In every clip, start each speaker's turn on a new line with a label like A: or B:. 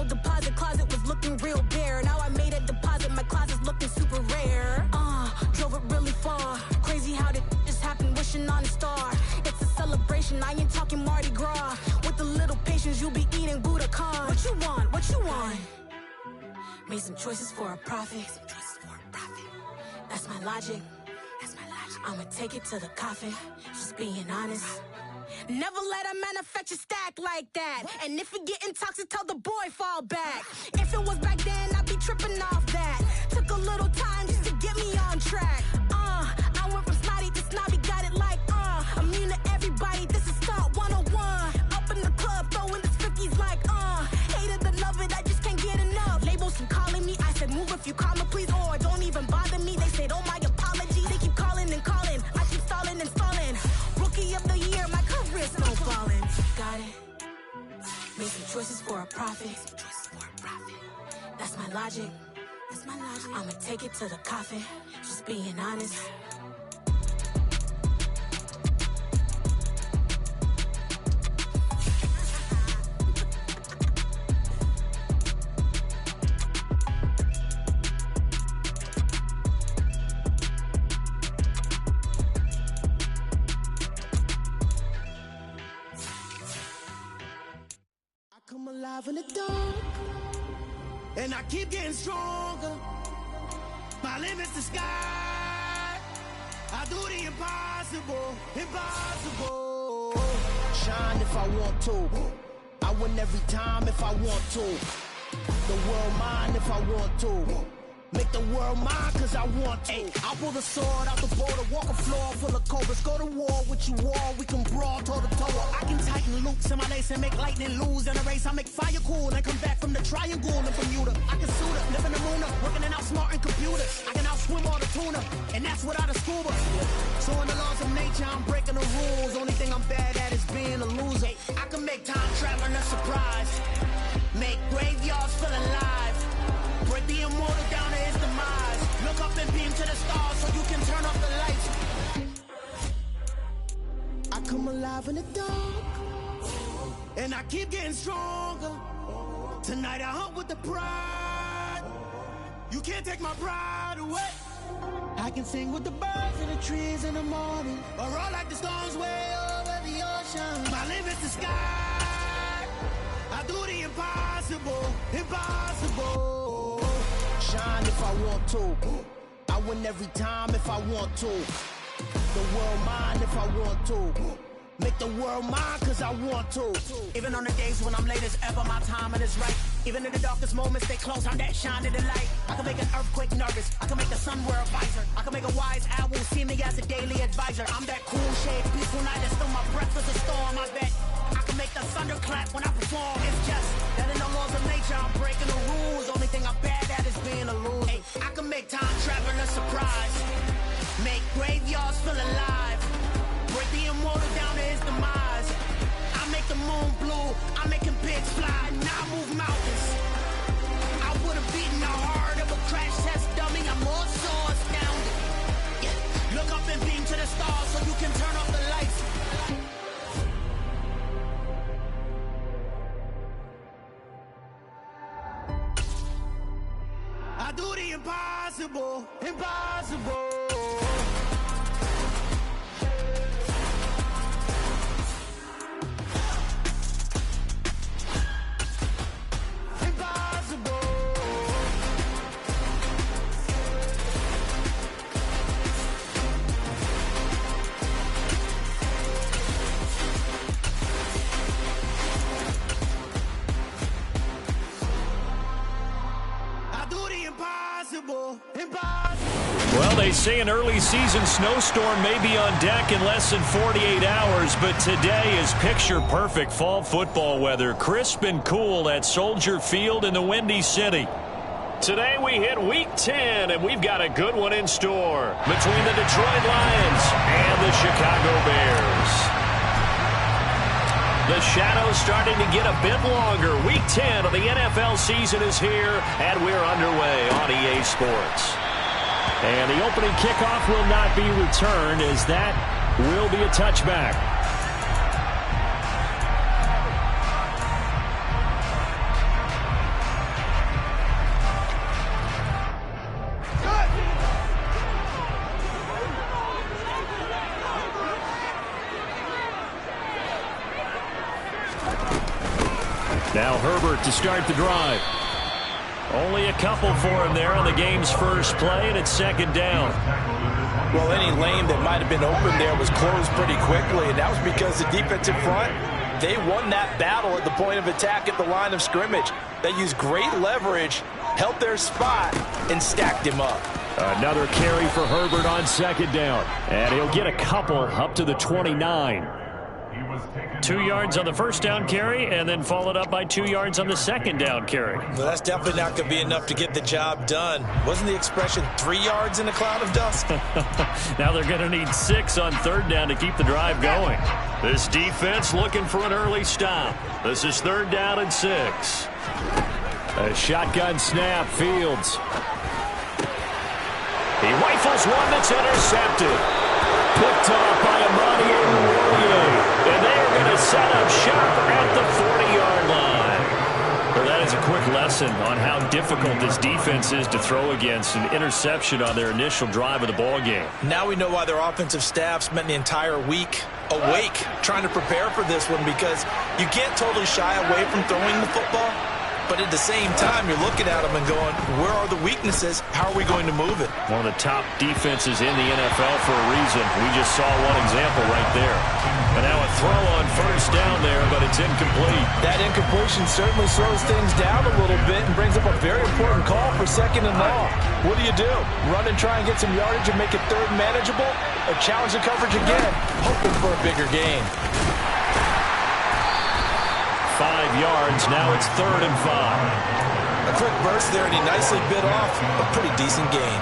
A: no deposit. Closet was looking real bare. Now I made a deposit, my closet's looking super rare. Drove it really far. Crazy how did just happen, wishing on a star. It's a celebration, I ain't talking Mardi Gras. With a little patience, you'll be eating Budokan. What you want? What you want? Made some choices for a profit. That's my logic. I'ma take it to the coffin. Just being honest. Never let a manufacture stack like that. And if it getting toxic, tell the boy fall back. If it was back then, I'd be tripping off that. Took a little time just to get me on track. I went from snotty to snobby, got it like immune to everybody, this is Stunt 101. Up in the club, throwing the 50s like hate it or love it, I just can't get enough. Labels keep calling me, I said move if you call me please, or don't even bother me. They said oh my apologies, they keep calling and calling. I keep stalling and stalling. Rookie of the year, my career snowballing. Got it. Made some choices for a profit. That's my logic. I'ma take it to the coffin. Just being honest.
B: Come alive in the dark, and I keep getting stronger. My limit's the sky. I do the impossible, impossible. Shine if I want to. I win every time if I want to. The world mine if I want to. Make the world mine cause I want to. I pull the sword out the border, walk a floor full of cobras. Go to war with you all, we can brawl toe to toe. I can tighten loops in my lace and make lightning lose in a race. I make fire cool and come back from the triangle and Bermuda. I can suit up, live in the moon up, working and outsmarting computers. I can outswim all the tuna, and that's without a scuba. So in the laws of nature, I'm breaking the rules. Only thing I'm bad at is being a loser. I can make time traveling a surprise. Make graveyards feel alive. Break the immortal down to his demise. Look up and beam to the stars so you can turn off the lights. I come alive in the dark, and I keep getting stronger. Tonight I hunt with the pride. You can't take my pride away. I can sing with the birds and the trees in the morning, or roll like the storms way over the ocean. My limit's the sky. I do the impossible, impossible. Shine if I want to. I win every time if I want to. The world mine if I want to. Make the world mine cause I want to. Even on the days when I'm late as ever, my timing is right. Even in the darkest moments, stay close, I'm that shine in the light. I can make an earthquake nervous, I can make the sun wear a visor. I can make a wise owl see me as a daily advisor. I'm that cool shade, peaceful night, and still my breath is a storm, I bet. I can make the thunder clap when I perform. It's just that in the laws of nature, I'm breaking the rules. Only thing I'm bad at is being a loser. Hey, I can make time travel a surprise. Make graveyards feel alive. Break the immortal down to his demise. I make the moon blue, I make him pigs fly. Now I move mountains. I would've beaten the heart of a crash test dummy. I'm more so astounded. Yeah. Look up and beam to the stars so you can turn off the lights. I do the impossible, impossible.
C: Well, they say an early season snowstorm may be on deck in less than 48 hours, but today is picture-perfect fall football weather. Crisp and cool at Soldier Field in the Windy City. Today we hit Week 10, and we've got a good one in store between the Detroit Lions and the Chicago Bears. The shadow's starting to get a bit longer. Week 10 of the NFL season is here, and we're underway on EA Sports. And the opening kickoff will not be returned, as that will be a touchback. Now Herbert to start the drive. Only a couple for him there on the game's first play, and it's second down.
D: Well, any lane that might have been open there was closed pretty quickly, and that was because the defensive front, they won that battle at the point of attack at the line of scrimmage. They used great leverage, held their spot, and stacked him up.
C: Another carry for Herbert on second down, and he'll get a couple up to the 29. 2 yards on the first down carry, and then followed up by 2 yards on the second down carry.
D: Well, that's definitely not going to be enough to get the job done. Wasn't the expression 3 yards in a cloud of dust?
C: Now they're going to need 6 on third down to keep the drive going. This defense looking for an early stop. This is third down and 6. A shotgun snap, Fields. He rifles one that's intercepted. Picked off by Amani Oruwariye. And they are going to set up shop at the 40-yard line. Well, that is a quick lesson on how difficult this defense is to throw against. An interception on their initial drive of the ball game.
D: Now we know why their offensive staff spent the entire week awake trying to prepare for this one, because you can't totally shy away from throwing the football. But at the same time, you're looking at them and going, where are the weaknesses? How are we going to move it?
C: One of the top defenses in the NFL for a reason. We just saw one example right there. And now a throw on first down there, but it's incomplete.
D: That incompletion certainly slows things down a little bit and brings up a very important call for second and long. What do? Run and try and get some yardage and make it third manageable? Or challenge the coverage again, hoping for a bigger gain?
C: 5 yards, now it's third and 5.
D: A quick burst there, and he nicely bit off a pretty decent gain.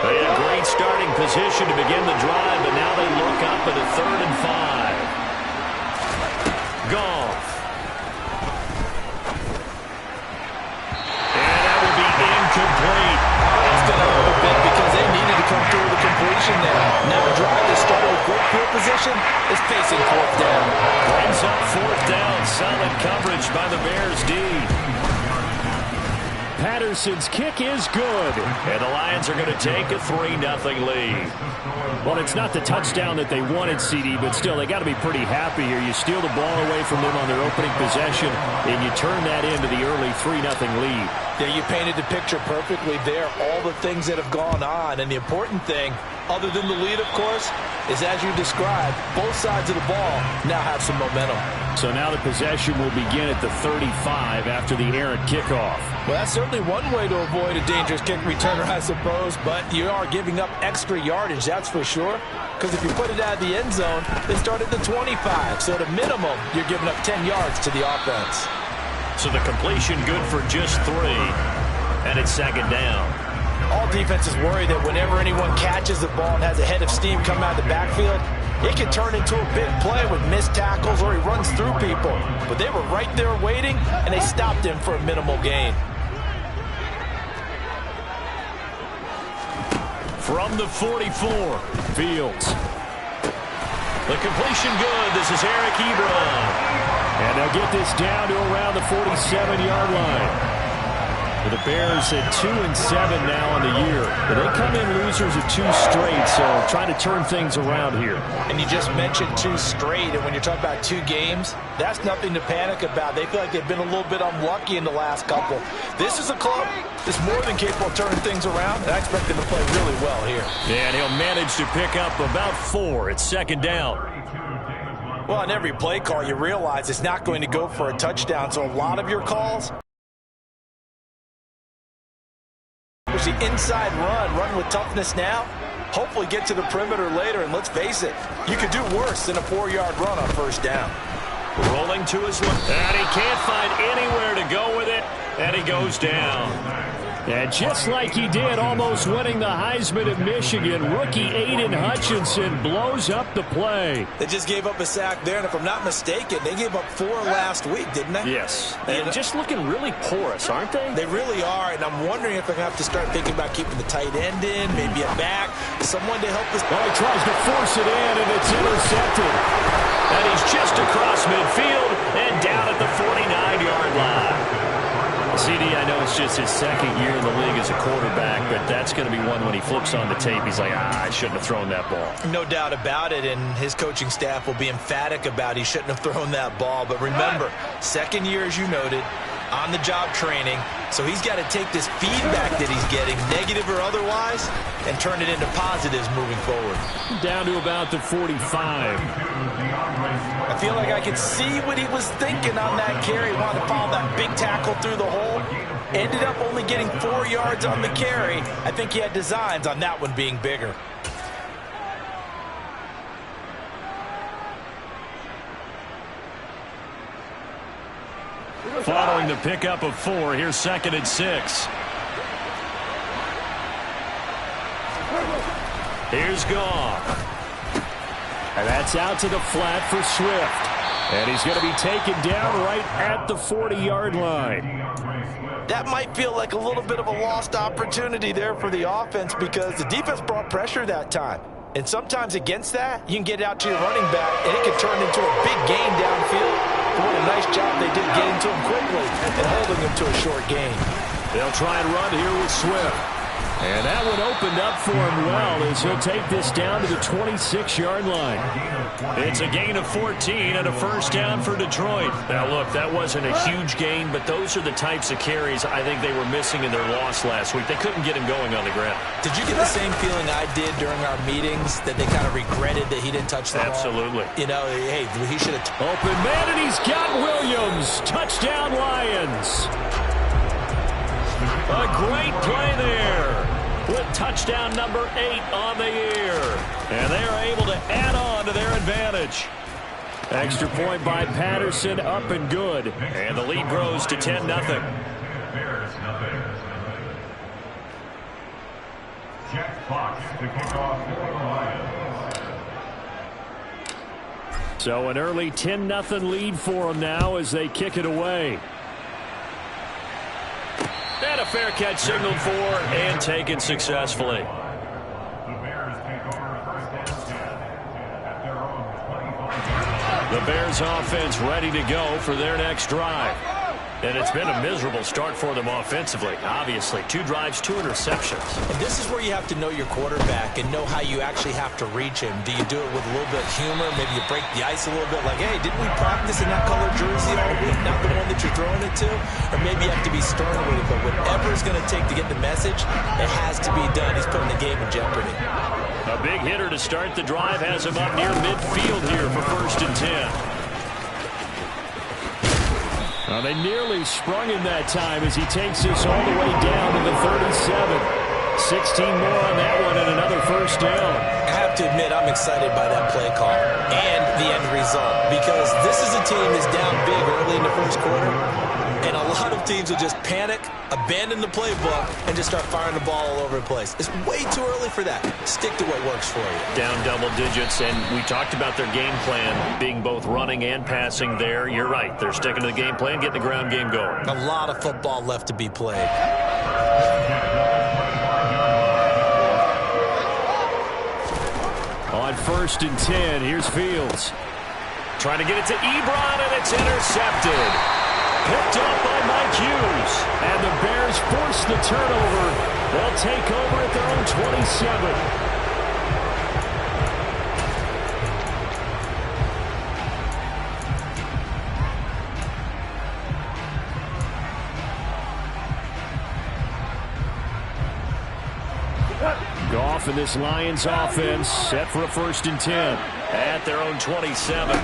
C: They had great starting position to begin the drive, but now they look up at a third and 5. Goff. And that will be incomplete.
D: It's going to hurt a bit because they needed to come through the completion there. Now a drive that started with great field position is facing fourth down.
C: Brings up fourth down. Solid coverage by the Bears D. Patterson's kick is good. And the Lions are going to take a 3-0 lead. Well, it's not the touchdown that they wanted, CD, but still, they got to be pretty happy here. You steal the ball away from them on their opening possession, and you turn that into the early 3-0 lead.
D: Yeah, you painted the picture perfectly there. All the things that have gone on. And the important thing, other than the lead, of course, is as you described, both sides of the ball now have some momentum.
C: So now the possession will begin at the 35 after the errant kickoff.
D: Well, that's certainly one way to avoid a dangerous kick returner, I suppose, but you are giving up extra yardage, that's for sure. Because if you put it out of the end zone, they start at the 25. So at a minimum, you're giving up 10 yards to the offense.
C: So the completion good for just 3. And it's second down.
D: All defenses worry that whenever anyone catches the ball and has a head of steam come out of the backfield, it can turn into a big play with missed tackles or he runs through people. But they were right there waiting, and they stopped him for a minimal gain.
C: From the 44, Fields. The completion good. This is Eric Ebron. And they'll get this down to around the 47-yard line. The Bears at 2-7 now on the year. But they come in losers of 2 straight, so trying to turn things around here.
D: And you just mentioned 2 straight, and when you're talking about 2 games, that's nothing to panic about. They feel like they've been a little bit unlucky in the last couple. This is a club that's more than capable of turning things around, and I expect them to play really well here.
C: Yeah, and he'll manage to pick up about 4. It's second down.
D: Well, on every play call, you realize it's not going to go for a touchdown, so a lot of your calls, the inside run with toughness now, hopefully get to the perimeter later, and let's face it, you could do worse than a 4-yard run on first down.
C: Rolling to his left, and he can't find anywhere to go with it, and he goes down. And just like he did, almost winning the Heisman at Michigan, rookie Aiden Hutchinson blows up the play.
D: They just gave up a sack there, and if I'm not mistaken, they gave up 4 last week, didn't they?
C: Yes. And just looking really porous, aren't they?
D: They really are, and I'm wondering if they're going to have to start thinking about keeping the tight end in, maybe a back, someone to help us.
C: Well, he tries to force it in, and it's intercepted. And he's just across midfield and down at the 49-yard line. CD, I know It's just his second year in the league as a quarterback, but that's going to be one when he flips on the tape. He's like, I shouldn't have thrown that ball.
D: No doubt about it, and his coaching staff will be emphatic about he shouldn't have thrown that ball. But remember, second year, as you noted, on-the-job training, so he's got to take this feedback that he's getting, negative or otherwise, and turn it into positives moving forward.
C: Down to about the 45.
D: I feel like I could see what he was thinking on that carry. Wanted to follow that big tackle through the hole. Ended up only getting 4 yards on the carry. I think he had designs on that one being bigger.
C: Following the pickup of 4, here's 2nd and 6. Here's Goff. And that's out to the flat for Swift. And he's going to be taken down right at the 40-yard line.
D: That might feel like a little bit of a lost opportunity there for the offense because the defense brought pressure that time. And sometimes against that, you can get it out to your running back, and it can turn into a big gain downfield. What a nice job they did getting to him quickly and holding him to a short gain.
C: They'll try and run here with Swift. And that one opened up for him well as he'll take this down to the 26-yard line. It's a gain of 14 and a first down for Detroit. Now, look, that wasn't a huge gain, but those are the types of carries I think they were missing in their loss last week. They couldn't get him going on the ground.
D: Did you get the same feeling I did during our meetings that they kind of regretted that he didn't touch the ball?
C: Absolutely.
D: You know, hey, he should have.
C: Open man, and he's got Williams. Touchdown, Lions. A great play there with touchdown number 8 on the year. And they are able to add on to their advantage. Extra point by Patterson, up and good. And the lead grows to 10-0.
E: Jack Fox to kick off for the Lions.
C: So an early 10-0 lead for them now as they kick it away. And a fair catch signaled for and taken successfully.
E: The Bears take over first and 10 at their own 25.
C: The Bears offense ready to go for their next drive. And it's been a miserable start for them offensively. Obviously, 2 drives, 2 interceptions.
D: And this is where you have to know your quarterback and know how you actually have to reach him. Do you do it with a little bit of humor? Maybe you break the ice a little bit like, hey, didn't we practice in that color jersey all week, not the one that you're throwing it to? Or maybe you have to be stern with it, but whatever it's going to take to get the message, it has to be done. He's putting the game in jeopardy.
C: A big hitter to start the drive has him up near midfield here for 1st and 10. Well, they nearly sprung him that time as he takes this all the way down to the 37. 16 more on that one and another first down.
D: I have to admit, I'm excited by that play call and the end result because this is a team that's down big early in the first quarter, and a lot of teams will just panic, abandon the playbook, and just start firing the ball all over the place. It's way too early for that. Stick to what works for you.
C: Down double digits, and we talked about their game plan being both running and passing there. You're right. They're sticking to the game plan, getting the ground game going.
D: A lot of football left to be played.
C: On 1st and 10, here's Fields. Trying to get it to Ebron, and it's intercepted. Picked up by Mike Hughes. And the Bears force the turnover. They'll take over at their own 27. Goff and this Lions offense set for a 1st and 10 at their own 27.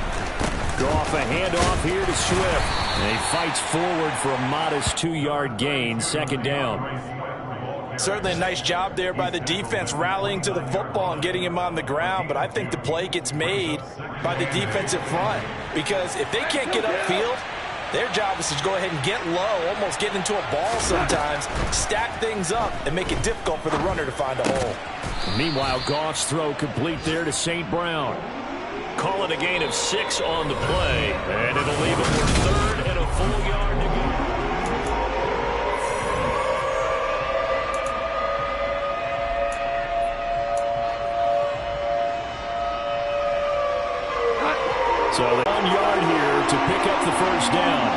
C: Goff a handoff here to Swift. And he fights forward for a modest 2-yard gain, 2nd down.
D: Certainly a nice job there by the defense rallying to the football and getting him on the ground, but I think the play gets made by the defensive front because if they can't get upfield, their job is to go ahead and get low, almost get into a ball sometimes, stack things up, and make it difficult for the runner to find a hole.
C: Meanwhile, Goff's throw complete there to St. Brown. Call it a gain of 6 on the play, and it'll leave him with 3rd and a full yard to go. So the 1 yard here to pick up the first down.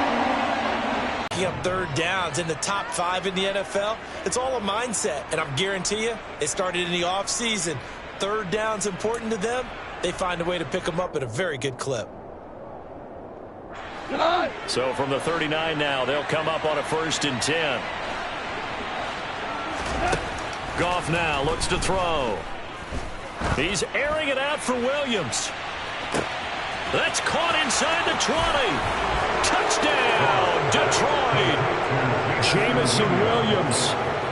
D: picking up third downs in the top 5 in the NFL, it's all a mindset. And I'm guarantee you, it started in the offseason. Third down's important to them. They find a way to pick them up at a very good clip.
C: So from the 39 now, they'll come up on a 1st and 10. Goff now looks to throw. He's airing it out for Williams. That's caught inside the 20. Touchdown, Detroit. Jamison Williams.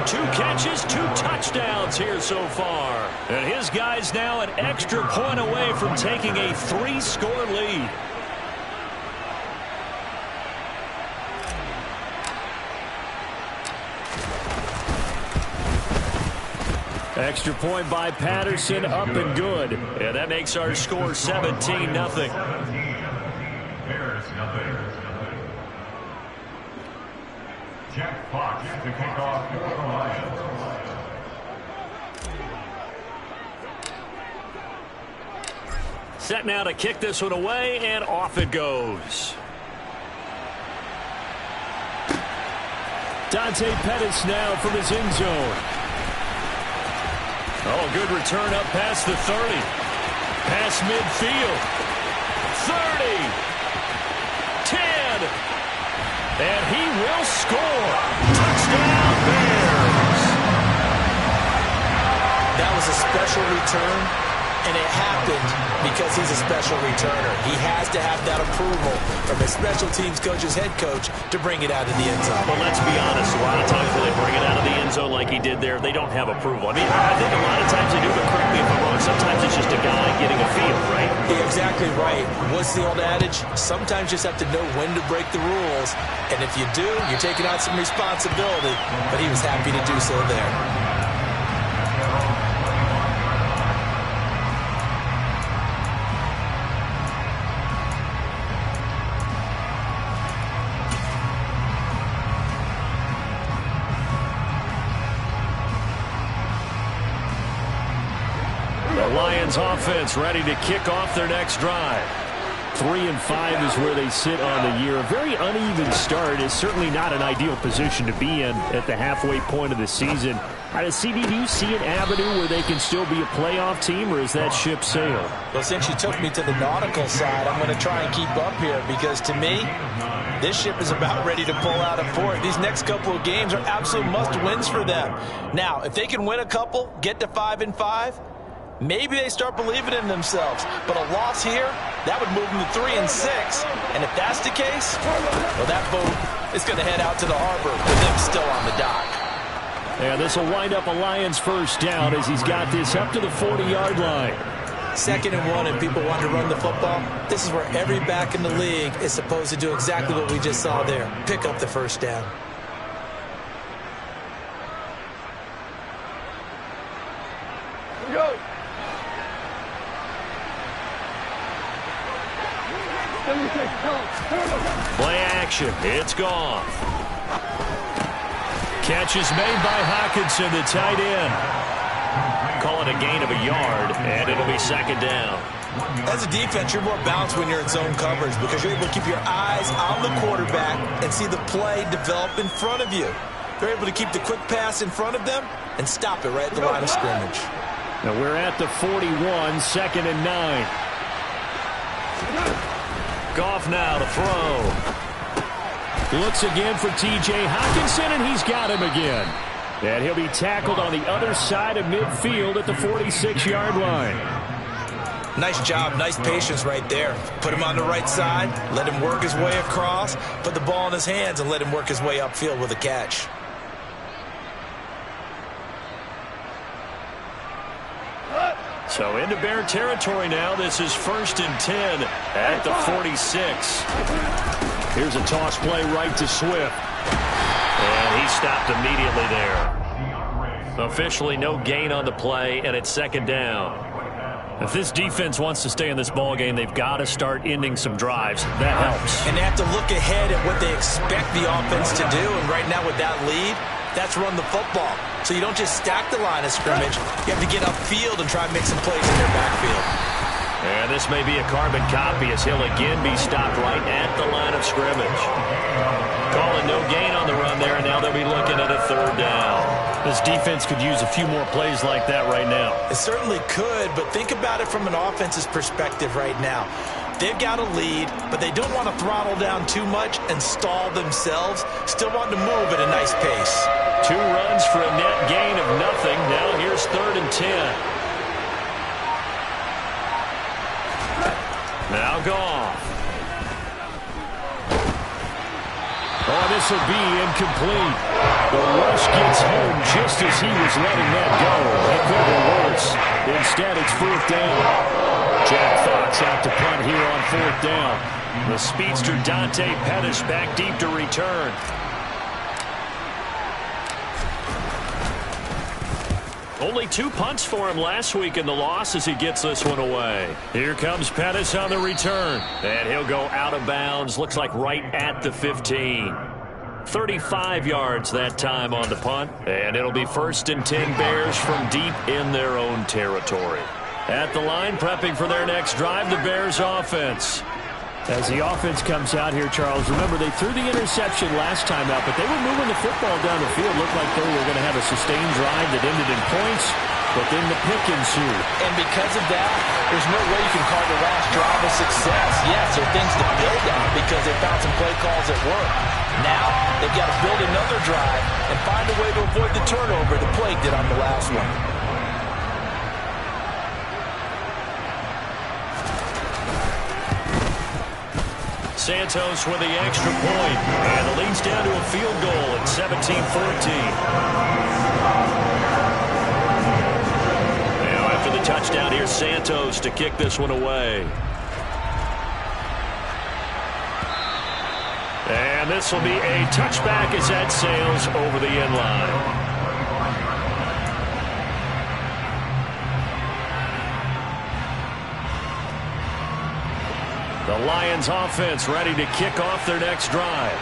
C: 2 catches, 2 touchdowns here so far. And his guys now an extra point away from taking a 3-score lead. Extra point by Patterson, up and good. And that makes our score 17-0.
E: Bears nothing. Jack Fox to kick off for the Lions.
C: Set now to kick this one away, and off it goes. Dante Pettis now from his end zone. Oh, good return up past the 30. Past midfield. 30. 10. And he will score. Touchdown, Bears.
D: That was a special return, and it happened because he's a special returner. He has to have that approval from his special teams coach's head coach to bring it out of the end zone.
C: But let's be honest, a lot of times when they bring it out of the end zone like he did there, they don't have approval. I mean, I think a lot of times they do, but correct me if I'm wrong, sometimes it's just a guy getting a feel, right?
D: You're exactly right. What's the old adage? Sometimes you just have to know when to break the rules, and if you do, you're taking out some responsibility, but he was happy to do so there.
C: Lions offense ready to kick off their next drive. 3-5 is where they sit on the year. A very uneven start is certainly not an ideal position to be in at the halfway point of the season. CD, do you see an avenue where they can still be a playoff team, or is that ship sailed?
D: Well, since you took me to the nautical side, I'm going to try and keep up here because to me, this ship is about ready to pull out of port. These next couple of games are absolute must-wins for them. Now, if they can win a couple, get to 5-5, maybe they start believing in themselves. But a loss here, that would move them to 3-6. And if that's the case, well, that boat is going to head out to the harbor with them still on the dock.
C: Yeah, this will wind up a Lions first down as he's got this up to the 40-yard line.
D: 2nd and 1, and people want to run the football. This is where every back in the league is supposed to do exactly what we just saw there. Pick up the first down.
F: Go.
C: Play action. It's gone. Catch is made by Hockenson, the tight end. Call it a gain of a yard, and it'll be 2nd down.
D: As a defense, you're more balanced when you're in zone coverage because you're able to keep your eyes on the quarterback and see the play develop in front of you. You're able to keep the quick pass in front of them and stop it right at the line of scrimmage.
C: Now we're at the 41, 2nd and 9. Goff now to throw. Looks again for T.J. Hockenson, and he's got him again. And he'll be tackled on the other side of midfield at the 46-yard line.
D: Nice job, nice patience right there. Put him on the right side, let him work his way across, put the ball in his hands, and let him work his way upfield with a catch.
C: So into Bear territory now. This is 1st and 10 at the 46. Here's a toss play right to Swift. And he stopped immediately there. Officially no gain on the play, and it's 2nd down. If this defense wants to stay in this ballgame, they've got to start ending some drives. That helps.
D: And they have to look ahead at what they expect the offense to do. And right now with that lead, that's run the football. So you don't just stack the line of scrimmage. You have to get upfield and try and make some plays in their backfield.
C: And this may be a carbon copy as he'll again be stopped right at the line of scrimmage. Calling no gain on the run there, and now they'll be looking at a 3rd down. This defense could use a few more plays like that right now.
D: It certainly could, but think about it from an offense's perspective right now. They've got a lead, but they don't want to throttle down too much and stall themselves. Still want to move at a nice pace.
C: 2 runs for a net gain of nothing. Now here's 3rd and 10. Now Goff. Oh, this will be incomplete. The rush gets home just as he was letting that go. It could have been worse. Instead, it's 4th down. Jack Fox out to punt here on 4th down. The speedster Dante Pettis back deep to return. Only 2 punts for him last week in the loss as he gets this one away. Here comes Pettis on the return. And he'll go out of bounds. Looks like right at the 15. 35 yards that time on the punt. And it'll be 1st and 10 Bears from deep in their own territory. At the line, prepping for their next drive, the Bears offense. As the offense comes out here, Charles, remember they threw the interception last time out, but they were moving the football down the field. Looked like they were going to have a sustained drive that ended in points, but then the pick ensued.
D: And because of that, there's no way you can call the last drive a success. Yes, there are things to build on because they found some play calls that work. Now, they've got to build another drive and find a way to avoid the turnover the play did on the last one.
C: Santos with the extra point, and the lead's down to a field goal at 17-14. Now after the touchdown, here's Santos to kick this one away. And this will be a touchback as that sails over the end line. The Lions offense ready to kick off their next drive.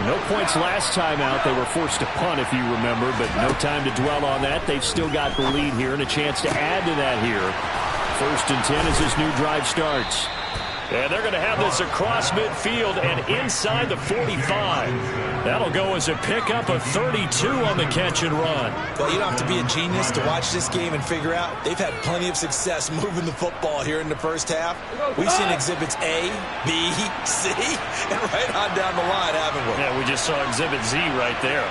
C: No points last time out. They were forced to punt, if you remember, but no time to dwell on that. They've still got the lead here and a chance to add to that here. 1st and 10 as this new drive starts. And they're going to have this across midfield and inside the 45. That'll go as a pickup of 32 on the catch and run.
D: Well, you don't have to be a genius to watch this game and figure out they've had plenty of success moving the football here in the first half. We've seen exhibits A, B, C, and right on down the line, haven't we?
C: Yeah, we just saw exhibit Z right there.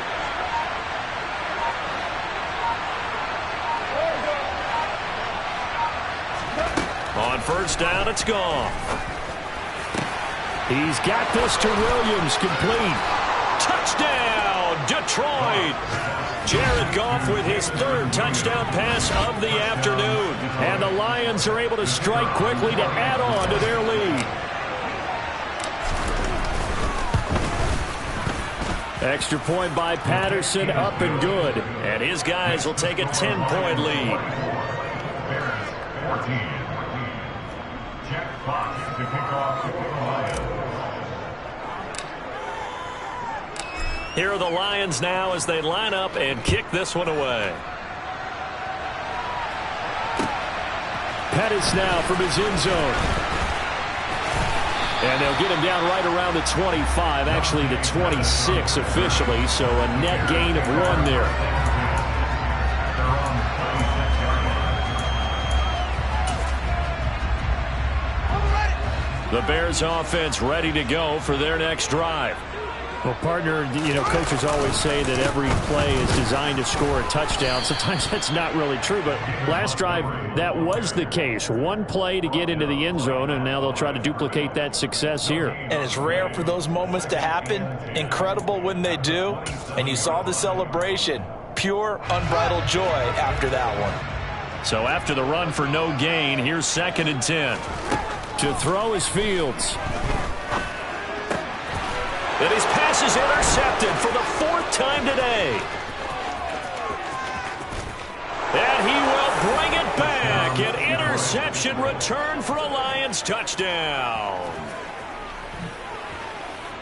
C: On 1st down, it's gone. He's got this to Williams, complete. Touchdown, Detroit. Jared Goff with his 3rd touchdown pass of the afternoon. And the Lions are able to strike quickly to add on to their lead. Extra point by Patterson, up and good. And his guys will take a 10-point lead.
E: Bears 14. Jack Fox to kick off for the Lions.
C: Here are the Lions now as they line up and kick this one away. Pettis now from his end zone. And they'll get him down right around the 25, actually the 26 officially, so a net gain of 1 there. The Bears offense ready to go for their next drive. Well, partner, you know, coaches always say that every play is designed to score a touchdown. Sometimes that's not really true, but last drive, that was the case. 1 play to get into the end zone, and now they'll try to duplicate that success here.
D: And it's rare for those moments to happen. Incredible when they do. And you saw the celebration. Pure, unbridled joy after that one.
C: So after the run for no gain, here's 2nd and 10. To throw is Fields. And his pass is intercepted for the 4th time today. And he will bring it back. An interception return for a Lions touchdown.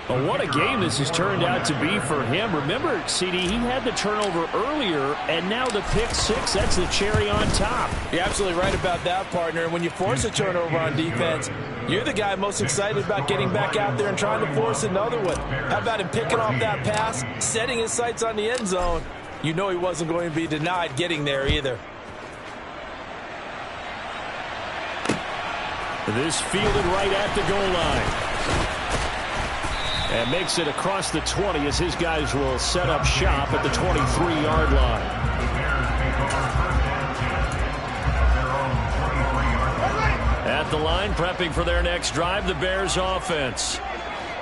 C: Well, what a game this has turned out to be for him. Remember, CD, he had the turnover earlier, and now the pick six, that's the cherry on top.
D: You're absolutely right about that, partner. When you force a turnover on defense, you're the guy most excited about getting back out there and trying to force another one. How about him picking off that pass, setting his sights on the end zone? You know he wasn't going to be denied getting there either.
C: This fielded right at the goal line. And makes it across the 20 as his guys will set up shop at the 23-yard line. At the line, prepping for their next drive, the Bears offense.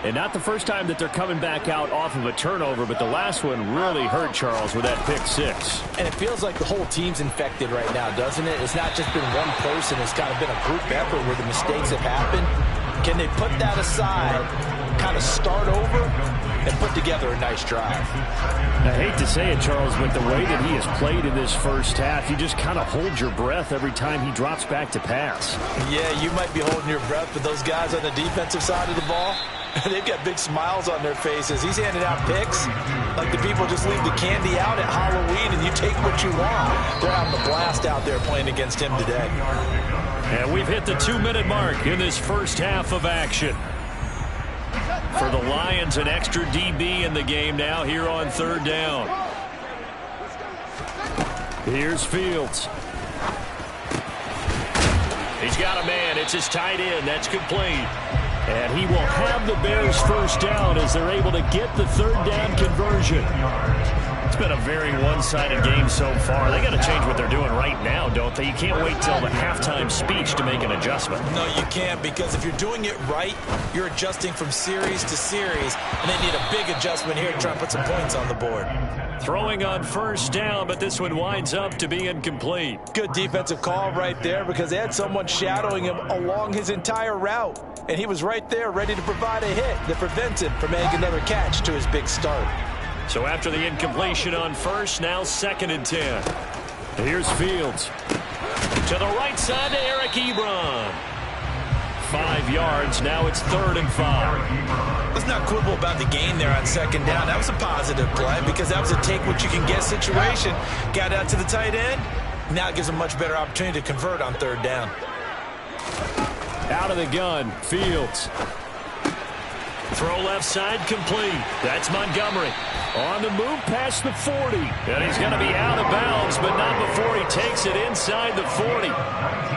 C: And not the first time that they're coming back out off of a turnover, but the last one really hurt Charles with that pick six.
D: And it feels like the whole team's infected right now, doesn't it? It's not just been one person. It's kind of been a group effort where the mistakes have happened. Can they put that aside, kind of start over, and put together a nice drive?
C: I hate to say it, Charles, but the way that he has played in this first half, you just kind of hold your breath every time he drops back to pass.
D: Yeah, you might be holding your breath, but those guys on the defensive side of the ball, they've got big smiles on their faces. He's handing out picks like the people just leave the candy out at Halloween and you take what you want. They're having a blast out there playing against him today.
C: And we've hit the 2-minute mark in this first half of action. For the Lions, an extra DB in the game now here on third down. Here's Fields. He's got a man. It's his tight end. That's complete. And he will have the Bears first down as they're able to get the third down conversion. It's been a very one-sided game so far. They got to change what they're doing right now, don't they? You can't wait till the halftime speech to make an adjustment.
D: No, you can't, because if you're doing it right, you're adjusting from series to series, and they need a big adjustment here to try and put some points on the board.
C: Throwing on first down, but this one winds up to be incomplete.
D: Good defensive call right there, because they had someone shadowing him along his entire route, and he was right there ready to provide a hit that prevents him from making another catch to his big start.
C: So after the incompletion on first, now 2nd and 10. Here's Fields. To the right side to Eric Ebron. 5 yards. Now it's 3rd and 5.
D: Let's not quibble about the gain there on 2nd down. That was a positive play because that was a take-what-you-can-get situation. Got out to the tight end. Now it gives a much better opportunity to convert on 3rd down.
C: Out of the gun, Fields. Throw left side complete. That's Montgomery. On the move past the 40. And he's going to be out of bounds, but not before he takes it inside the 40.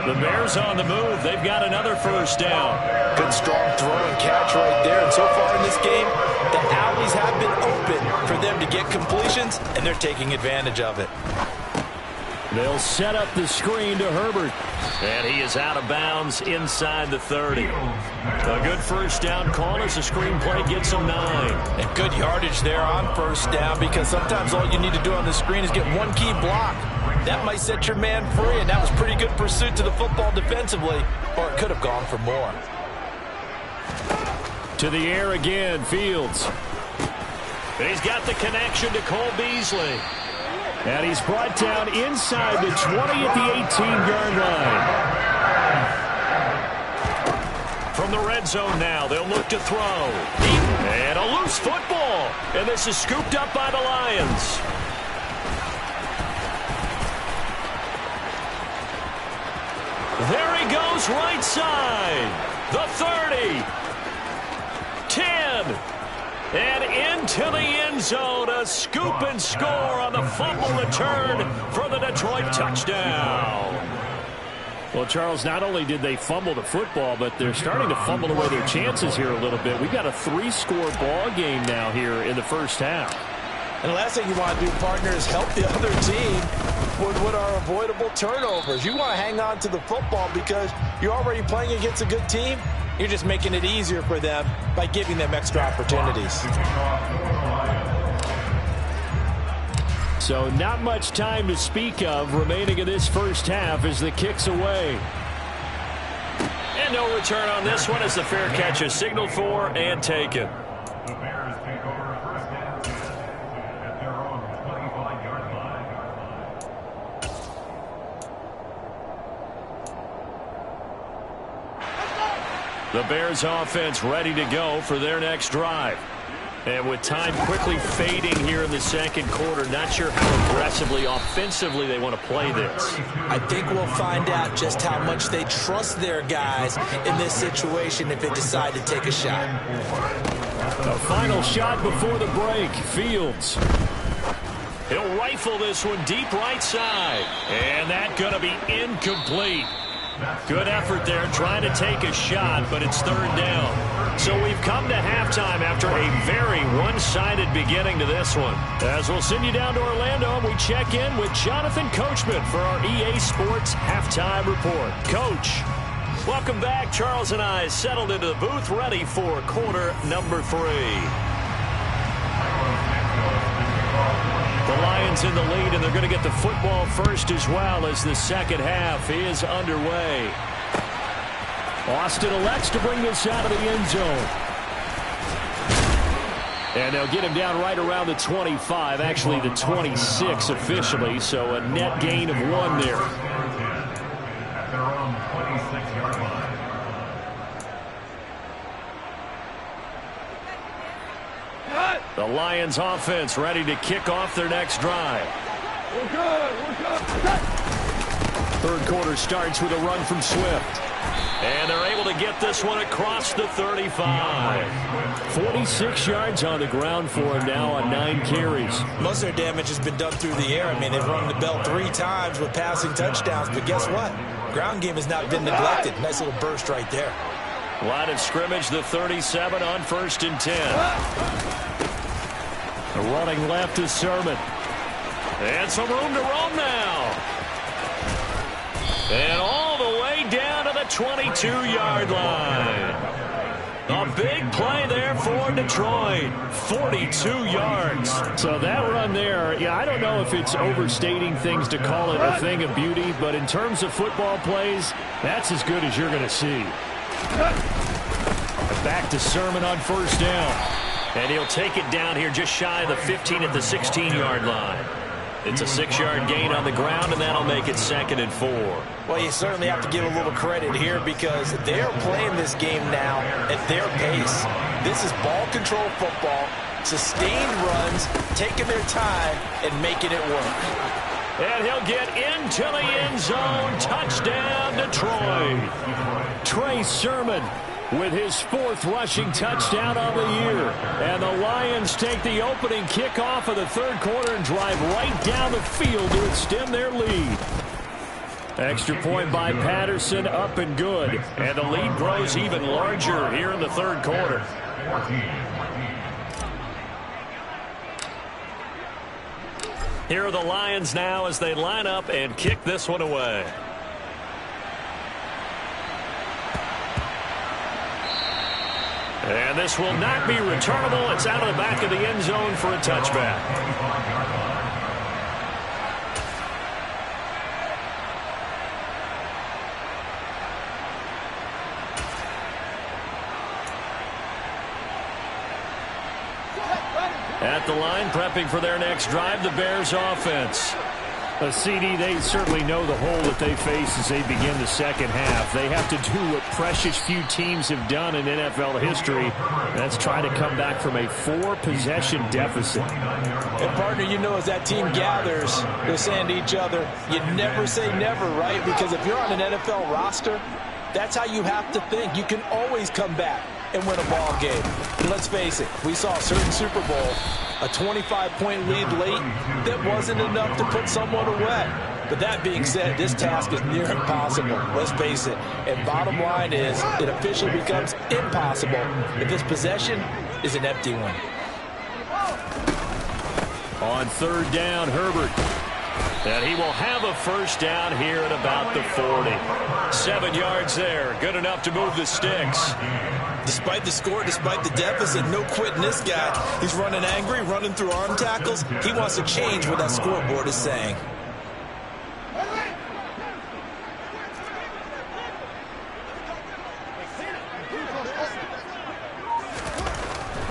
C: The Bears on the move. They've got another first down.
D: Good strong throw and catch right there. And so far in this game, the alleys have been open for them to get completions, and they're taking advantage of it.
C: They'll set up the screen to Herbert. And he is out of bounds inside the 30. A good first down call as the screenplay gets him 9.
D: And good yardage there on first down, because sometimes all you need to do on the screen is get one key block. That might set your man free, and that was pretty good pursuit to the football defensively, or it could have gone for more.
C: To the air again, Fields. And he's got the connection to Cole Beasley. And he's brought down inside the 20 at the 18-yard line. From the red zone now, they'll look to throw. And a loose football. And this is scooped up by the Lions. There he goes, right side. The 30. 10. And into the end zone, a scoop and score on the fumble return for the Detroit touchdown. Well, Charles, not only did they fumble the football, but they're starting to fumble away their chances here a little bit. We've got a 3-score ball game now here in the first half.
D: And the last thing you want to do, partner, is help the other team with what are avoidable turnovers. You want to hang on to the football because you're already playing against a good team. You're just making it easier for them by giving them extra opportunities.
C: So not much time to speak of remaining in this first half as the kick's away. And no return on this one as the fair catch is signaled for and taken.
E: The Bears take over first and 10 at their own 25-yard line.
C: The Bears offense ready to go for their next drive. And with time quickly fading here in the second quarter, not sure how aggressively, offensively they want to play this.
D: I think we'll find out just how much they trust their guys in this situation if they decide to take a shot.
C: A final shot before the break. Fields. He'll rifle this one deep right side. And that's going to be incomplete. Good effort there trying to take a shot, but it's third down. So we've come to halftime after a very one-sided beginning to this one. As we'll send you down to Orlando, we check in with Jonathan Coachman for our EA Sports Halftime Report. Coach, welcome back. Charles and I settled into the booth ready for quarter number 3. The Lions in the lead, and they're going to get the football first as well as the second half is underway. Austin elects to bring this out of the end zone. And they'll get him down right around the 25, actually the 26 officially, so a net gain of 1 there.
E: At their own 26-yard line.
C: The Lions offense ready to kick off their next drive.
F: We're good.
C: Third quarter starts with a run from Swift. And they're able to get this one across the 35. 46 yards on the ground for him now on 9 carries.
D: Most of their damage has been done through the air. I mean, they've rung the bell 3 times with passing touchdowns, but guess what? Ground game has not been neglected. Nice little burst right there.
C: Line of scrimmage, the 37 on 1st and 10. The running left is Sermon. And some room to roam now. And all the way down to the 22-yard line. A big play there for Detroit. 42 yards. So that run there, yeah, I don't know if it's overstating things to call it a thing of beauty, but in terms of football plays, that's as good as you're going to see. Back to Sermon on 1st down. And he'll take it down here just shy of the 15 at the 16-yard line. It's a 6-yard gain on the ground, and that'll make it 2nd and 4.
D: Well, you certainly have to give a little credit here because they're playing this game now at their pace. This is ball control football, sustained runs, taking their time, and making it work.
C: And he'll get into the end zone. Touchdown, Detroit. Trey Sermon with his 4th rushing touchdown on the year. And the Lions take the opening kickoff of the third quarter and drive right down the field to extend their lead. Extra point by Patterson, up and good. And the lead grows even larger here in the third quarter. Here are the Lions now as they line up and kick this one away. And this will not be returnable. It's out of the back of the end zone for a touchback. At the line, prepping for their next drive, the Bears offense. A CD, they certainly know the hole that they face as they begin the second half. They have to do what precious few teams have done in NFL history. That's try to come back from a 4-possession deficit.
D: And partner, you know, as that team gathers, they're saying to each other, you never say never, right? Because if you're on an NFL roster, that's how you have to think. You can always come back and win a ball game. And let's face it, we saw a certain Super Bowl, a 25-point lead late, that wasn't enough to put someone away. But that being said, this task is near impossible. Let's face it. And bottom line is, it officially becomes impossible if this possession is an empty one.
C: On 3rd down, Herbert. And he will have a 1st down here at about the 40. 7 yards there. Good enough to move the sticks.
D: Despite the score, despite the deficit, no quitting this guy. He's running angry, running through arm tackles. He wants to change what that scoreboard is saying.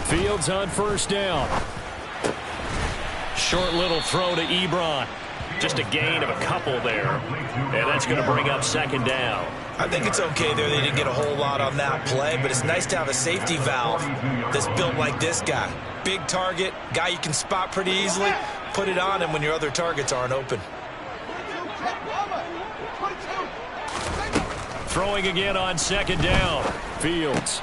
C: Fields on 1st down. Short little throw to Ebron. Just a gain of a couple there. And that's going to bring up second down.
D: I think it's okay there. They didn't get a whole lot on that play, but it's nice to have a safety valve that's built like this guy. Big target, guy you can spot pretty easily. Put it on him when your other targets aren't open.
C: Throwing again on second down. Fields.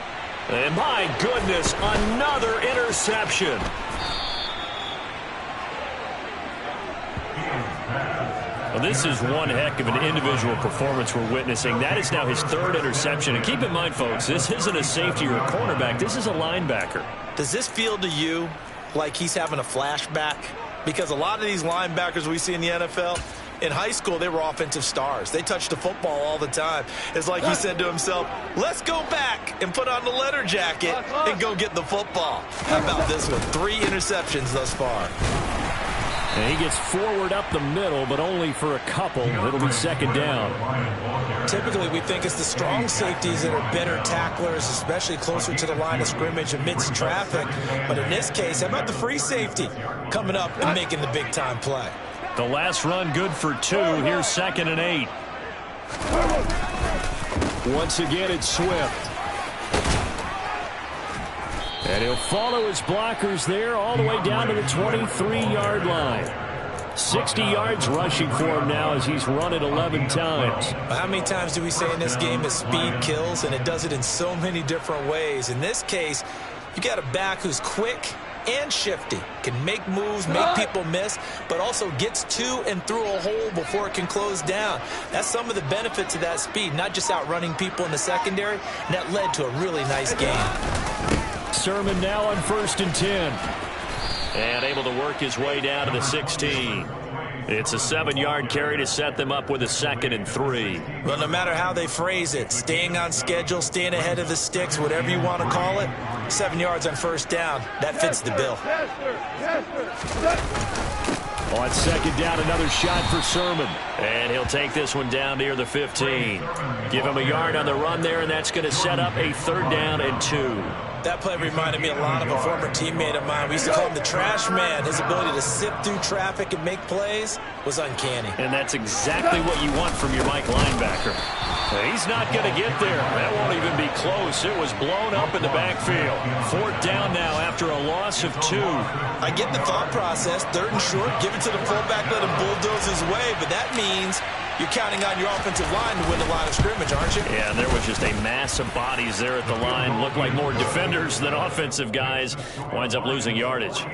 C: And my goodness, another interception. Well, this is one heck of an individual performance we're witnessing. That is now his third interception. And keep in mind, folks, this isn't a safety or a cornerback. This is a linebacker.
D: Does this feel to you like he's having a flashback? Because a lot of these linebackers we see in the NFL, in high school, they were offensive stars. They touched the football all the time. It's like he said to himself, let's go back and put on the leather jacket and go get the football. How about this one? 3 interceptions thus far.
C: And he gets forward up the middle, but only for a couple. It'll be second down.
D: Typically, we think it's the strong safeties that are better tacklers, especially closer to the line of scrimmage amidst traffic. But in this case, how about the free safety coming up and making the big-time play?
C: The last run good for 2. Here's 2nd and 8. Once again, it's Swift. And he'll follow his blockers there all the way down to the 23-yard line. 60 yards rushing for him now as he's run it 11 times.
D: How many times do we say in this game that speed kills, and it does it in so many different ways? In this case, you got a back who's quick and shifty, can make moves, make people miss, but also gets to and through a hole before it can close down. That's some of the benefits of that speed, not just outrunning people in the secondary, and that led to a really nice game.
C: Sermon now on 1st and 10. And able to work his way down to the 16. It's a 7-yard carry to set them up with a 2nd and 3.
D: Well, no matter how they phrase it, staying on schedule, staying ahead of the sticks, whatever you want to call it, 7 yards on 1st down, that fits the bill.
C: On 2nd down, another shot for Sermon. And he'll take this one down near the 15. Give him a yard on the run there, and that's going to set up a 3rd down and 2.
D: That play reminded me a lot of a former teammate of mine. We used to call him the trash man. His ability to sift through traffic and make plays was uncanny.
C: And that's exactly what you want from your Mike linebacker. He's not going to get there. That won't even be close. It was blown up in the backfield. 4th down now after a loss of 2.
D: I get the thought process. 3rd and short, give it to the fullback, let him bulldoze his way. But that means you're counting on your offensive line to win the line of scrimmage, aren't you?
C: Yeah, there was just a mass of bodies there at the line. Looked like more defenders than offensive guys. Winds up losing yardage.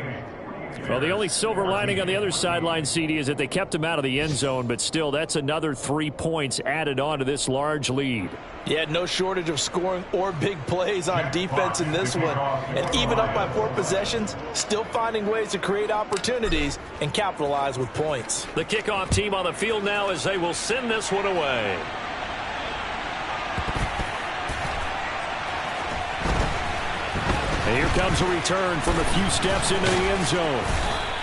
C: Well, the only silver lining on the other sideline, CD, is that they kept him out of the end zone, but still, that's another 3 points added on to this large lead.
D: Yeah, no shortage of scoring or big plays on defense in this one. And even up by 4 possessions, still finding ways to create opportunities and capitalize with points.
C: The kickoff team on the field now as they will send this one away. And here comes a return from a few steps into the end zone.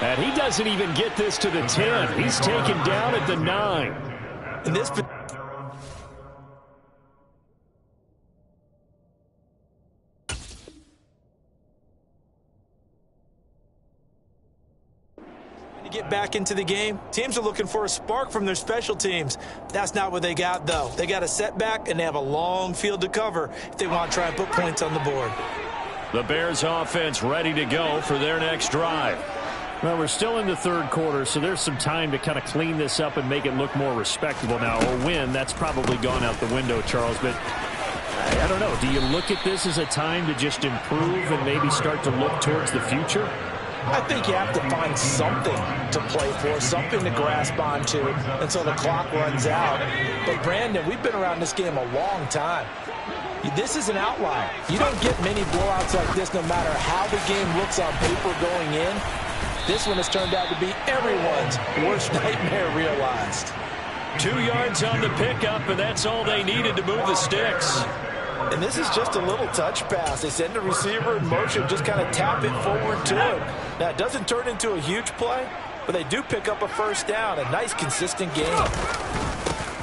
C: And he doesn't even get this to the 10. He's taken down at the 9.
D: In this get back into the game, teams are looking for a spark from their special teams. That's not what they got, though. They got a setback, and they have a long field to cover if they want to try and put points on the board.
C: The Bears offense ready to go for their next drive. Well, we're still in the 3rd quarter, so there's some time to kind of clean this up and make it look more respectable now. Or win, that's probably gone out the window, Charles. But I don't know. Do you look at this as a time to just improve and maybe start to look towards the future?
D: I think you have to find something to play for, something to grasp onto until the clock runs out. But, Brandon, we've been around this game a long time. This is an outlier. You don't get many blowouts like this no matter how the game looks on paper going in. This one has turned out to be everyone's worst nightmare realized.
C: 2 yards on the pickup, and that's all they needed to move the sticks.
D: And this is just a little touch pass. They send the receiver in motion, just kind of tap it forward to him. Now, it doesn't turn into a huge play, but they do pick up a 1st down. A nice, consistent game.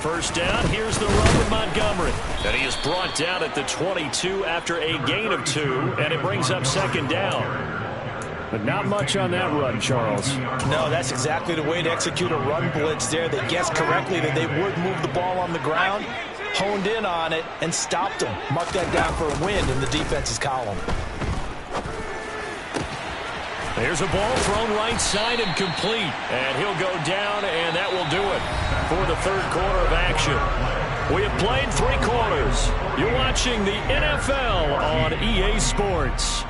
C: 1st down, here's the run with Montgomery. And he is brought down at the 22 after a gain of 2, and it brings up 2nd down. But not much on that run, Charles.
D: No, that's exactly the way to execute a run blitz there. They guessed correctly that they would move the ball on the ground, honed in on it, and stopped them. Mark that down for a win in the defense's column.
C: There's a ball thrown right side and complete. And he'll go down, and that will do it for the third quarter of action. We have played 3 quarters. You're watching the NFL on EA Sports.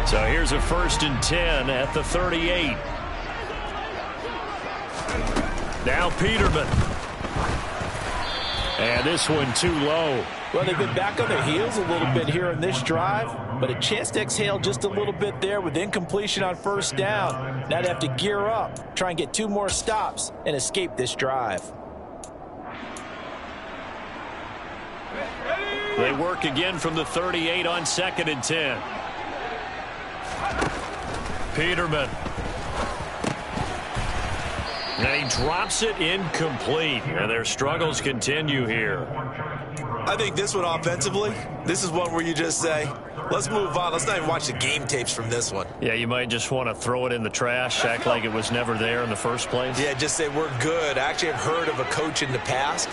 C: So here's a 1st and 10 at the 38. Now Peterman. And this one too low.
D: Well, they've been back on their heels a little bit here in this drive, but a chance to exhale just a little bit there with incompletion on 1st down. Now they have to gear up, try and get 2 more stops, and escape this drive.
C: They work again from the 38 on 2nd and 10. Peterman. And he drops it incomplete. And their struggles continue here.
G: I think this one offensively, this is one where you just say, let's move on. Let's not even watch the game tapes from this one.
C: Yeah, you might just want to throw it in the trash, act like it was never there in the first place.
G: Yeah, just say we're good. I actually have heard of a coach in the past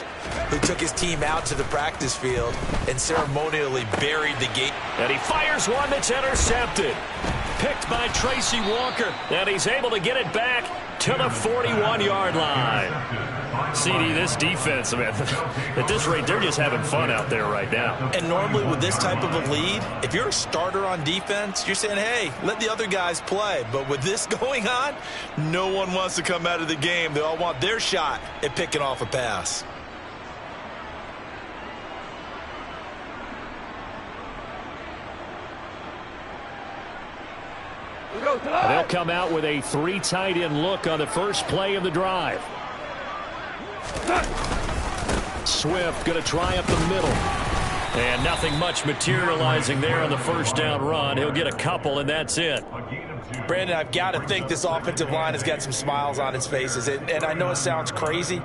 G: who took his team out to the practice field and ceremonially buried the game.
C: And he fires one that's intercepted. Picked by Tracy Walker. And he's able to get it back to the 41-yard line. CD, this defense, man, at this rate, they're just having fun out there right now.
G: And normally with this type of a lead, if you're a starter on defense, you're saying, hey, let the other guys play. But with this going on, no one wants to come out of the game. They all want their shot at picking off a pass.
C: They'll come out with a 3 tight end look on the first play of the drive. Swift going to try up the middle. And nothing much materializing there on the 1st down run. He'll get a couple, and that's it.
D: Brandon, I've got to think this offensive line has got some smiles on its faces. And I know it sounds crazy,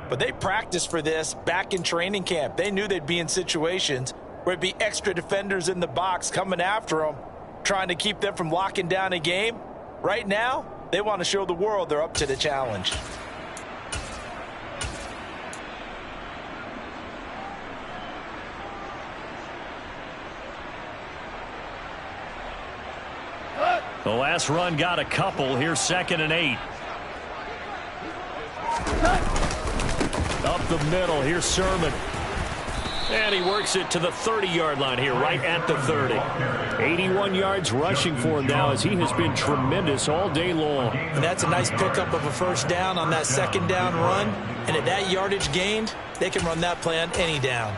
D: but they practiced for this back in training camp. They knew they'd be in situations where it'd be extra defenders in the box coming after them, trying to keep them from locking down a game. Right now, they want to show the world they're up to the challenge.
C: The last run got a couple. Here's 2nd and 8. Up the middle. Here's Sermon. And he works it to the 30-yard line here, right at the 30. 81 yards rushing for him now as he has been tremendous all day long.
D: And that's a nice pickup of a 1st down on that 2nd down run. And at that yardage gained, they can run that play on any down.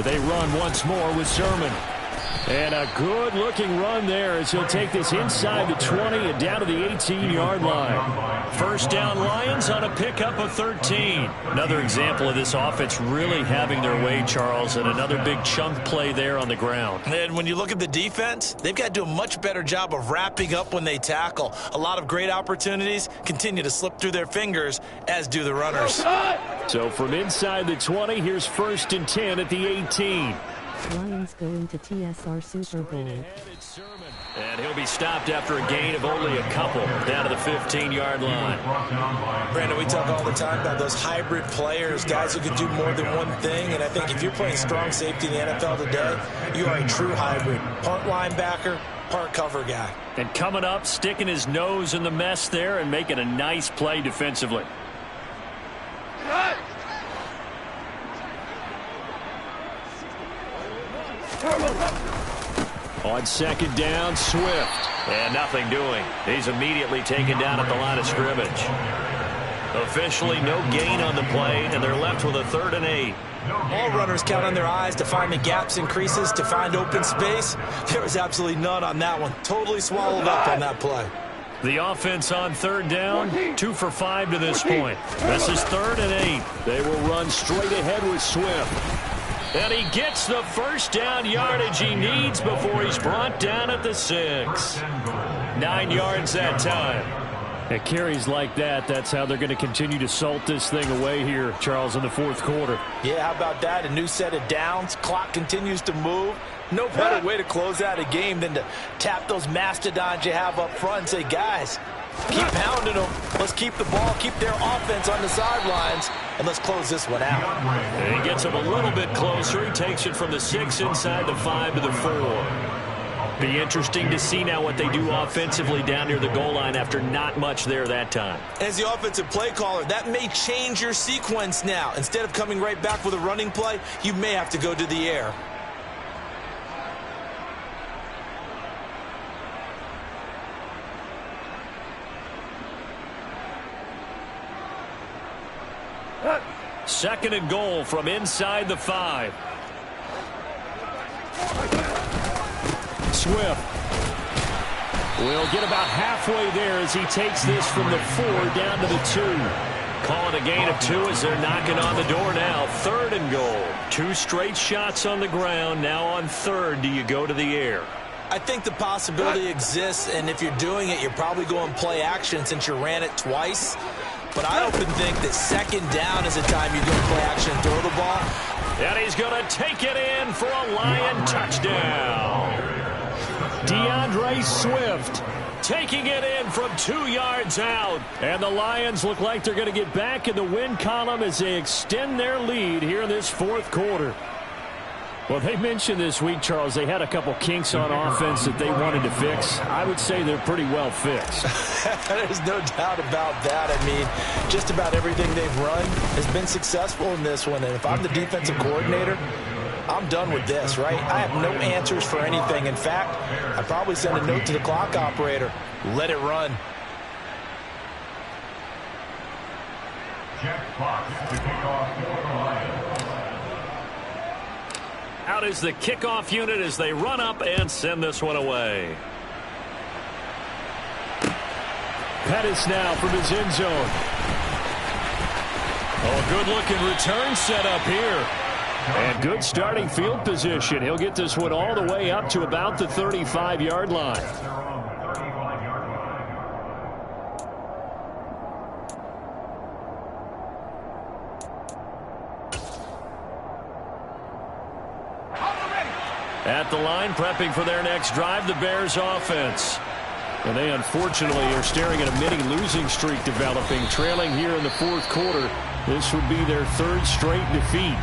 C: They run once more with Sermon. And a good-looking run there as he'll take this inside the 20 and down to the 18-yard line. 1st down Lions on a pickup of 13. Another example of this offense really having their way, Charles, and another big chunk play there on the ground.
G: And when you look at the defense, they've got to do a much better job of wrapping up when they tackle. A lot of great opportunities continue to slip through their fingers, as do the runners.
C: So from inside the 20, here's 1st and 10 at the 18.
H: Lions go into TSR Super Bowl.
C: And he'll be stopped after a gain of only a couple down to the 15-yard line.
D: Brandon, we talk all the time about those hybrid players, guys who can do more than one thing. And I think if you're playing strong safety in the NFL today, you are a true hybrid. Part linebacker, part cover guy.
C: And coming up, sticking his nose in the mess there and making a nice play defensively. On 2nd down, Swift. And nothing doing. He's immediately taken down at the line of scrimmage. Officially no gain on the play, and they're left with a 3rd and 8.
D: All runners count on their eyes to find the gaps and creases, to find open space. There was absolutely none on that one. Totally swallowed up on that play.
C: The offense on third down, 2 for 5 to this point. This is 3rd and 8. They will run straight ahead with Swift. And he gets the first down yardage he needs before he's brought down at the 6. 9 yards that time. At carries like that, that's how they're going to continue to salt this thing away here, Charles, in the 4th quarter.
D: Yeah, how about that? A new set of downs. Clock continues to move. No better way to close out a game than to tap those mastodons you have up front and say, guys, keep pounding them. Let's keep the ball, keep their offense on the sidelines, and let's close this one out.
C: And he gets him a little bit closer. He takes it from the 6 inside the 5 to the 4. Be interesting to see now what they do offensively down near the goal line after not much there that time.
D: As the offensive play caller, that may change your sequence now. Instead of coming right back with a running play, you may have to go to the air.
C: Second and goal from inside the 5. Swift will get about halfway there as he takes this from the 4 down to the 2. Call it a gain of 2 as they're knocking on the door now. 3rd and goal. 2 straight shots on the ground. Now on 3rd, do you go to the air?
D: I think the possibility exists, and if you're doing it, you're probably going play action since you ran it twice. But I often think that 2nd down is a time you go play action and throw the ball.
C: And he's going to take it in for a Lion touchdown. DeAndre Swift taking it in from 2 yards out. And the Lions look like they're going to get back in the win column as they extend their lead here in this 4th quarter. Well, they mentioned this week, Charles, they had a couple kinks on offense that they wanted to fix. I would say they're pretty well fixed.
D: There's no doubt about that. I mean, just about everything they've run has been successful in this one. And if I'm the defensive coordinator, I'm done with this, right? I have no answers for anything. In fact, I'd probably send a note to the clock operator. Let it run.
E: Check clock to kick off for the Lions.
C: Out is the kickoff unit as they run up and send this one away. Pettis now from his end zone. Oh, good-looking return set up here. And good starting field position. He'll get this one all the way up to about the 35-yard line. At the line, prepping for their next drive, the Bears offense. And they unfortunately are staring at a mini losing streak developing, trailing here in the 4th quarter. This would be their 3rd straight defeat.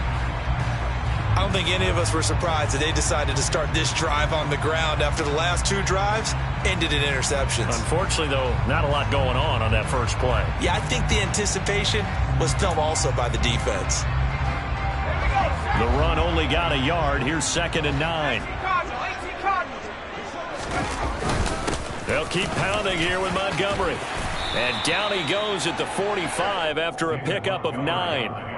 D: I don't think any of us were surprised that they decided to start this drive on the ground after the last 2 drives ended in interceptions.
C: Unfortunately, though, not a lot going on that first play.
D: Yeah, I think the anticipation was felt also by the defense.
C: The run only got a yard. Here's 2nd and 9. They'll keep pounding here with Montgomery. And down he goes at the 45 after a pickup of 9.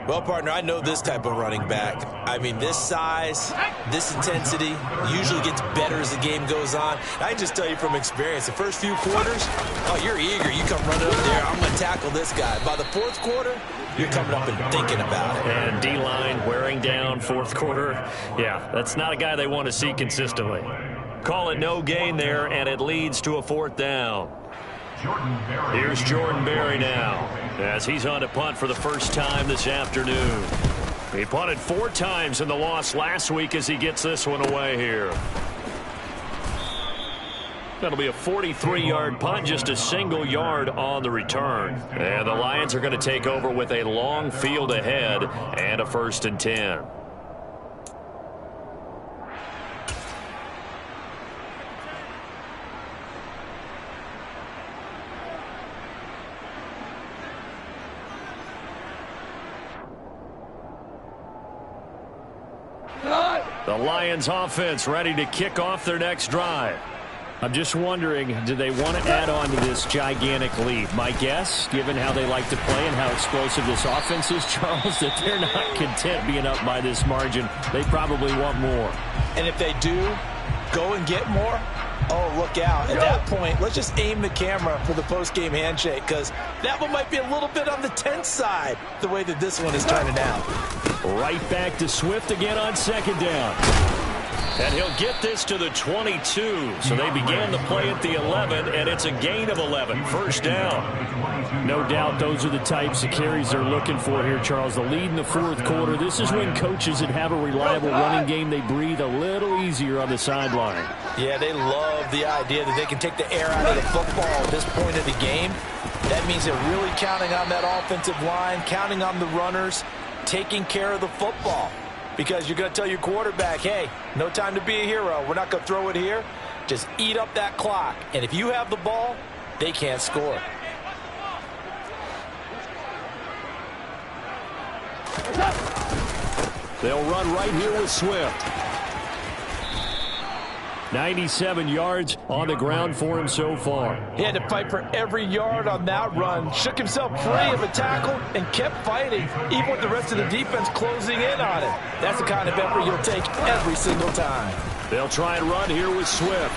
D: Well, partner, I know this type of running back. I mean, this size, this intensity usually gets better as the game goes on. I can just tell you from experience, the first few quarters, oh, you're eager. You come running up there, I'm going to tackle this guy. By the 4th quarter, you're coming up and thinking about it.
C: And D-line wearing down 4th quarter. Yeah, that's not a guy they want to see consistently. Call it no gain there, and it leads to a 4th down. Here's Jordan Berry now as he's on to punt for the first time this afternoon. He punted 4 times in the loss last week as he gets this one away here. That'll be a 43-yard punt, just a single yard on the return. And the Lions are going to take over with a long field ahead and a 1st and 10. The Lions offense ready to kick off their next drive. I'm just wondering, do they want to add on to this gigantic lead? My guess, given how they like to play and how explosive this offense is, Charles, that they're not content being up by this margin. They probably want more.
D: And if they do go and get more, Oh, look out. At that point, let's just aim the camera for the post-game handshake, because that one might be a little bit on the tense side, the way that this one is turning out.
C: Right back to Swift again on second down. And he'll get this to the 22. So they began the play at the 11, and it's a gain of 11. First down.
I: No doubt those are the types of carries they're looking for here, Charles. The lead in the fourth quarter. This is when coaches that have a reliable running game, they breathe a little easier on the sideline.
D: Yeah, they love the idea that they can take the air out of the football at this point of the game. That means they're really counting on that offensive line, counting on the runners, taking care of the football. Because you're going to tell your quarterback, hey, no time to be a hero. We're not going to throw it here. Just eat up that clock. And if you have the ball, they can't score.
C: They'll run right here with Swift.
I: 97 yards on the ground for him so far.
D: He had to fight for every yard on that run. Shook himself free of a tackle and kept fighting, even with the rest of the defense closing in on him. That's the kind of effort you'll take every single time.
C: They'll try and run here with Swift.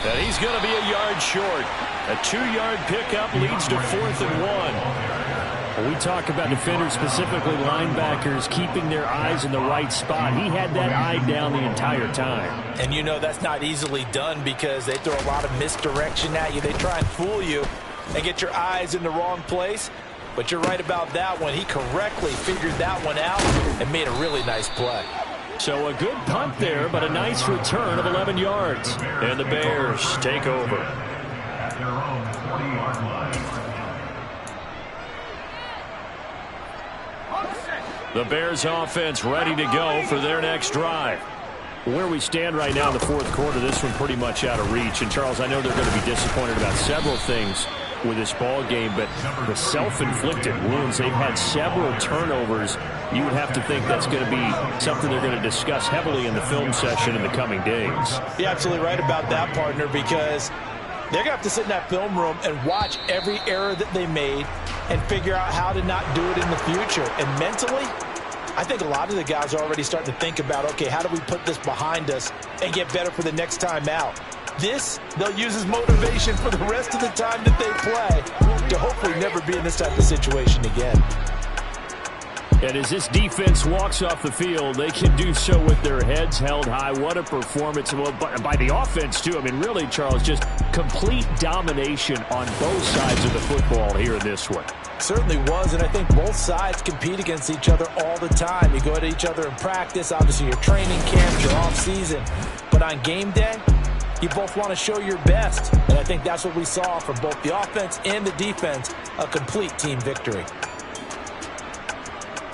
C: And he's going to be a yard short. A 2-yard pickup leads to 4th and 1.
I: When we talk about defenders, specifically linebackers, keeping their eyes in the right spot, he had that eye down the entire time.
D: And you know that's not easily done because they throw a lot of misdirection at you. They try and fool you and get your eyes in the wrong place. But you're right about that one. He correctly figured that one out and made a really nice play.
C: So a good punt there, but a nice return of 11 yards. And the Bears take over.
E: At their own 40-yard line.
C: The Bears offense ready to go for their next drive.
I: Where we stand right now in the fourth quarter, this one pretty much out of reach. And, Charles, I know they're going to be disappointed about several things with this ball game, but the self-inflicted wounds, they've had several turnovers. You would have to think that's going to be something they're going to discuss heavily in the film session in the coming days.
D: You're absolutely right about that, partner, because they're going to have to sit in that film room and watch every error that they made and figure out how to not do it in the future. And mentally, I think a lot of the guys are already starting to think about, okay, how do we put this behind us and get better for the next time out? This, they'll use as motivation for the rest of the time that they play to hopefully never be in this type of situation again.
I: And as this defense walks off the field, they can do so with their heads held high. What a performance by the offense, too. I mean, really, Charles, just complete domination on both sides of the football here in this one.
D: Certainly was, and I think both sides compete against each other all the time. You go at each other in practice, obviously your training camp, your off-season. But on game day, you both want to show your best. And I think that's what we saw from both the offense and the defense, a complete team victory.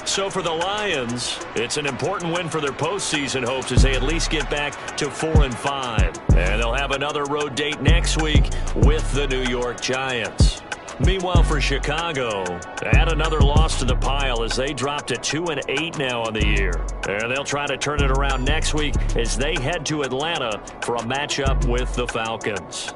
C: So for the Lions, it's an important win for their postseason hopes as they at least get back to 4-5. And they'll have another road date next week with the New York Giants. Meanwhile, for Chicago, add another loss to the pile as they drop to 2-8 now on the year. And they'll try to turn it around next week as they head to Atlanta for a matchup with the Falcons.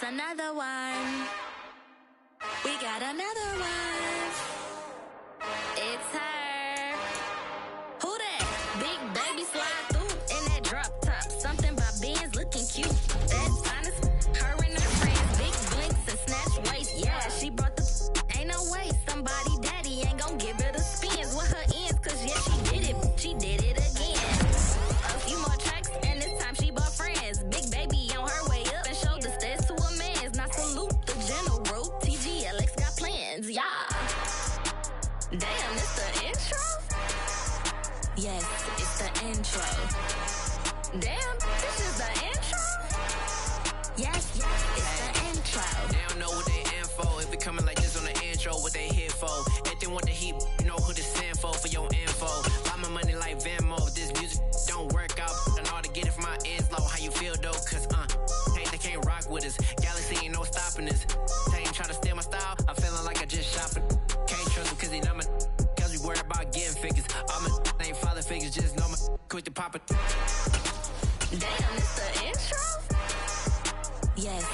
J: It's another one. We got another one. It's her. Who that? Big baby slide through in that drop top. Something by Benz looking cute. That's honest. Her and her friends. Big blinks and snatch waist. Yeah, she brought the. Ain't no way. Somebody daddy ain't gon' give her the spins with her ends. Cause yeah, she did it. She did it again. A few more tracks and this time she bought friends. Big baby on her way up and showed the stairs to a man's. Now salute the general. TGLX got plans. Yeah. Damn, it's the intro? Yes, it's the intro. Damn, this is the intro? Yes, it's the intro.
K: They don't know what they in for. If we coming like this on the intro, what they here for? If they want the heat, you know who to send for your info. Buy my money like Venmo. If this music don't work out, I know how to get it from my ends low. How you feel though? Cause they can't rock with us. Galaxy ain't no stopping us. They ain't trying to steal my style. I'm feeling like I just shopping. Can't trust them cause they know my. Cause we worried about getting figures. All my ain't father figures, just know my. Quick to pop it.
J: Damn, it's the intro? Yes,